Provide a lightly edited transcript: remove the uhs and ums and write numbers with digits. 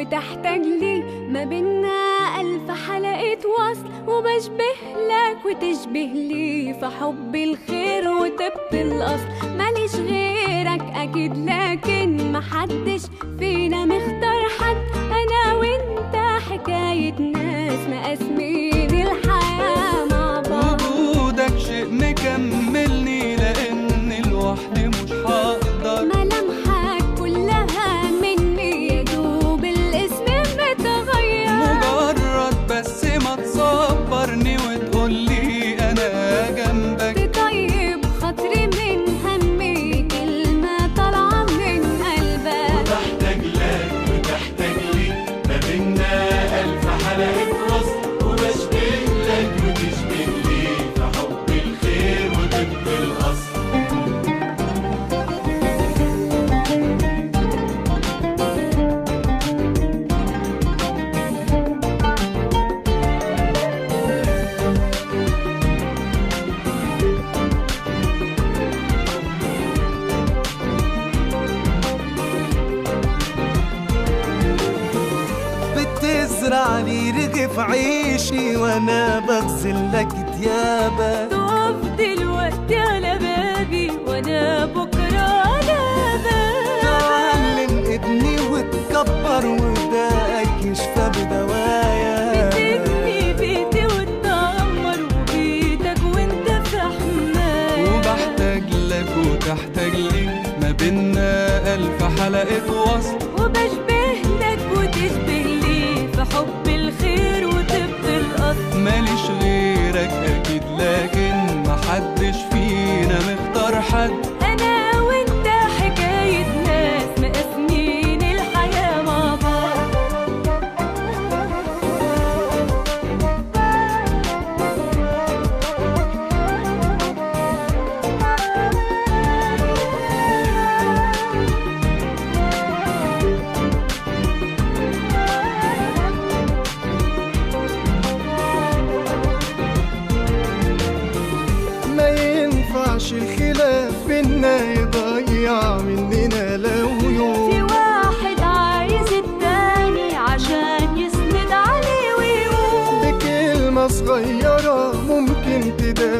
وتحتاج لي، ما بينا ألف حلقة وصل، وبشبه لك وتشبه لي في حب الخير وطب الأصل. ماليش غيرك أكيد لكن محدش فينا مختار حد، أنا وإنت حكاية ناس مقاسمين الحياة مع بعض. وجودك شيء مكملني لأن لوحدي مش هقدر، ملامحك كلها مني يا دوب الاسم متغير، مجرد بس ما تصبرني وتقولي أنا جنبك، تطيب خاطري من همي كلمة طالعة من قلبك. وتحتاج لك وتحتاج لي، ما بينا ألف حلقة وصل، وبشبه لك وتشبه لي في حب الخير وطب الأصل. بتزرع لي رغف عيشي وانا بغسل لك ديابك، تقف دلوقتي على بابي وانا بكرة على بابك. تعلم ابني وتكبر وداك يشفى بدوايا، بتبني بيتي وتعمر وبيتك وانت في حماية، وبحتاج لك وتحتاج لي، ما بينا ألف حلقة وصل، وبشبه لك وتشبه لي في حب الخير وطب الأصل. ماليش غيرك أكيد لكن محدش فينا مختار حد، أنا وأنت حكاية ناس مقاسمين الحياة مع بعض. ما ينفعش الخلاف بينا يضيع مننا لو يوم، في واحد عايز التاني عشان يسند عليه ويقوم، بكلمة صغيرة ممكن تداري